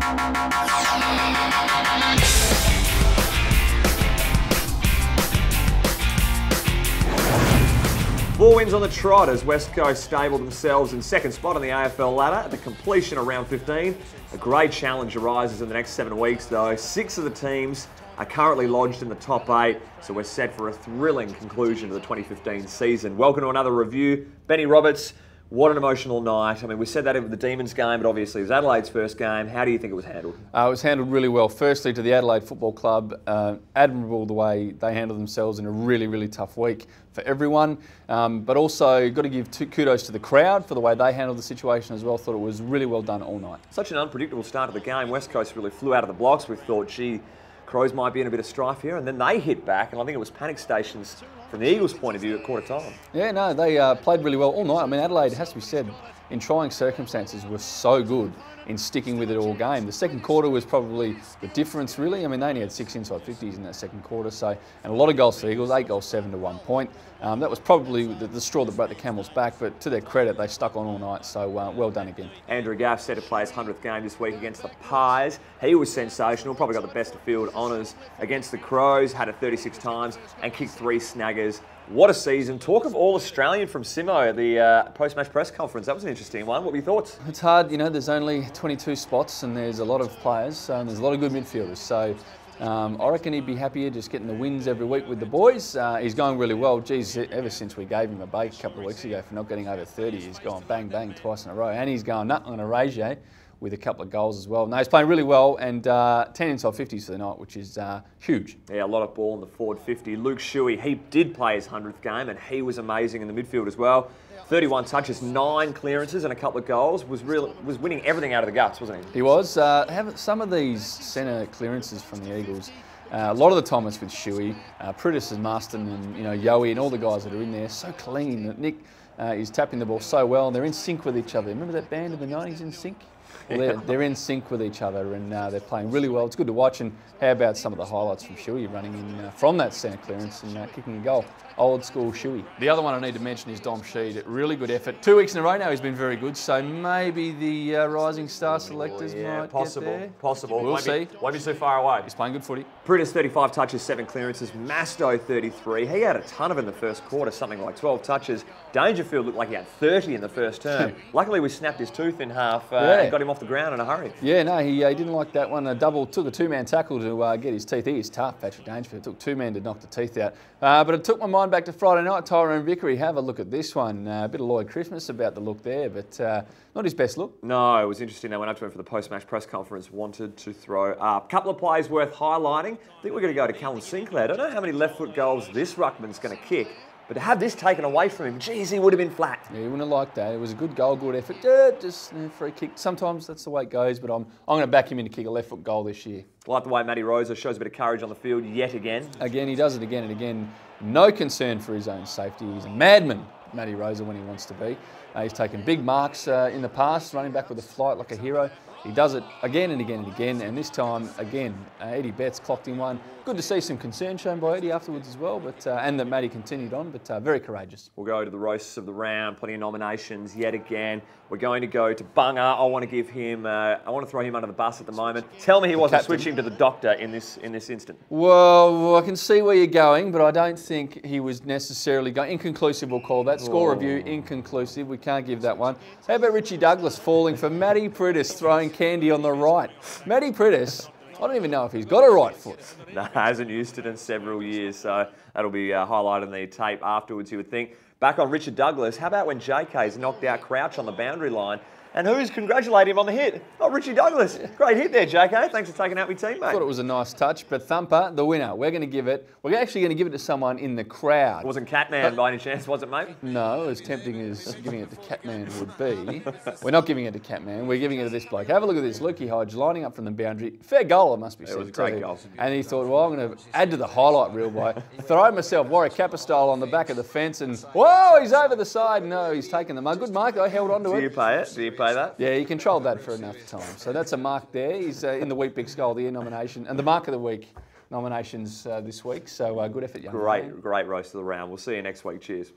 Four wins on the trot as West Coast stabled themselves in second spot on the AFL ladder at the completion of round 15. A great challenge arises in the next 7 weeks though. 6 of the teams are currently lodged in the top 8, so we're set for a thrilling conclusion to the 2015 season. Welcome to another review. Benny Roberts, what an emotional night. I mean, we said that with the Demons game, but obviously it was Adelaide's first game. How do you think it was handled? It was handled really well. Firstly, to the Adelaide Football Club, admirable the way they handled themselves in a really, really tough week for everyone. But also, got to give kudos to the crowd for the way they handled the situation as well. Thought it was really well done all night. Such an unpredictable start to the game. West Coast really flew out of the blocks. We thought, gee, Crows might be in a bit of strife here, and then they hit back, and I think it was panic stations from the Eagles' point of view at quarter time. Yeah, no, they played really well all night. I mean, Adelaide, it has to be said, in trying circumstances, were so good in sticking with it all game. The second quarter was probably the difference, really. I mean, they only had 6 inside 50s in that second quarter, so, and a lot of goals for Eagles, 8 goals, 7 to 1 point. That was probably the straw that broke the camel's back, but to their credit, they stuck on all night, so well done again. Andrew Gaff set to play his 100th game this week against the Pies. He was sensational, probably got the best of field honours against the Crows, had it 36 times and kicked 3 snaggers. What a season. Talk of All-Australian from Simo at the post-match press conference. That was an interesting one. What were your thoughts? It's hard, you know, there's only 22 spots and there's a lot of players and there's a lot of good midfielders. So I reckon he'd be happier just getting the wins every week with the boys. He's going really well. Geez, ever since we gave him a bake a couple of weeks ago for not getting over 30, he's gone bang, bang twice in a row. And he's going, nah, I'm going to raise you with a couple of goals as well. No, he's playing really well, and 10 inside 50s for the night, which is huge. Yeah, a lot of ball in the forward 50. Luke Shuey, he did play his 100th game, and he was amazing in the midfield as well. 31 touches, 9 clearances, and a couple of goals. Was winning everything out of the guts, wasn't he? He was. Some of these centre clearances from the Eagles, a lot of the time it's with Shuey, Pritis and Marston, and Yowie, and all the guys that are in there. So clean. Nick is tapping the ball so well, and they're in sync with each other. Remember that band in the 90s, In Sync? Well, they're in sync with each other, and they're playing really well. It's good to watch. And how about some of the highlights from Shuey running in from that centre clearance and kicking a goal? Old school Shuey. The other one I need to mention is Dom Sheed. Really good effort. 2 weeks in a row now he's been very good. So maybe the Rising Star selectors might get there. Possible. We'll see. Won't be so far away. He's playing good footy. Pritis 35 touches, 7 clearances. Masto 33. He had a ton of in the first quarter, something like 12 touches. Dangerfield looked like he had 30 in the first term. Luckily we snapped his tooth in half and got him off the ground in a hurry. Yeah, no, he didn't like that one. Took a 2-man tackle to get his teeth. He is tough, Patrick Dangerfield. It took 2 men to knock the teeth out. But it took my mind back to Friday night. Tyrone Vickery, have a look at this one. A bit of Lloyd Christmas about the look there, but not his best look. No, it was interesting. They went up to him for the post-match press conference, wanted to throw up. Couple of plays worth highlighting. I think we're going to go to Callum Sinclair. I don't know how many left-foot goals this ruckman's going to kick, but to have this taken away from him, geez, he would have been flat. Yeah, he wouldn't have liked that. It was a good goal, good effort. Just free kick. Sometimes that's the way it goes, but I'm going to back him in to kick a left-foot goal this year. I like the way Matty Rosa shows a bit of courage on the field yet again. Again, he does it again and again. No concern for his own safety. He's a madman, Matty Rosa, when he wants to be. He's taken big marks in the past, running back with a flight like a hero. He does it again and again and again, and this time, again, Eddie Betts clocked him one. Good to see some concern shown by Eddie afterwards as well, but and that Matty continued on, but very courageous. We'll go to the roasts of the round, plenty of nominations yet again. We're going to go to Bunga. I want to give him, I want to throw him under the bus at the moment. Tell me he wasn't switching to the doctor in this instant. Well, I can see where you're going, but I don't think he was necessarily going. Inconclusive, we'll call that. Score review, inconclusive. We can't give that one. How about Richie Douglas falling for Matty Pritis throwing candy on the right? Matty Pritis, I don't even know if he's got a right foot. No, hasn't used it in several years, so that'll be highlighted in the tape afterwards, you would think. Back on Richard Douglas, how about when JK's knocked out Crouch on the boundary line? And who's congratulating him on the hit? Oh, Richie Douglas. Great hit there, JK. Thanks for taking out my teammate. I thought it was a nice touch, but Thumper, the winner. We're actually going to give it to someone in the crowd. It wasn't Catman by any chance, was it, mate? No, as tempting as giving it to Catman would be. We're not giving it to Catman. We're giving it to this bloke. Have a look at this. Lukey Hodge lining up from the boundary. Fair goal, it must be said. It was a great goal. And he thought, well, I'm going to add to the highlight reel by throwing myself Warwick Kappa style on the back of the fence and, whoa, he's over the side. No, he's taken the mark. Good mark. I held on to it. Do you pay it? Do you pay that? Yeah, you controlled that for enough time. So that's a mark there. He's in the Weet-Bix Goal of the Year nomination and the Mark of the Week nominations this week. So good effort, young man. Great roast of the round. We'll see you next week. Cheers.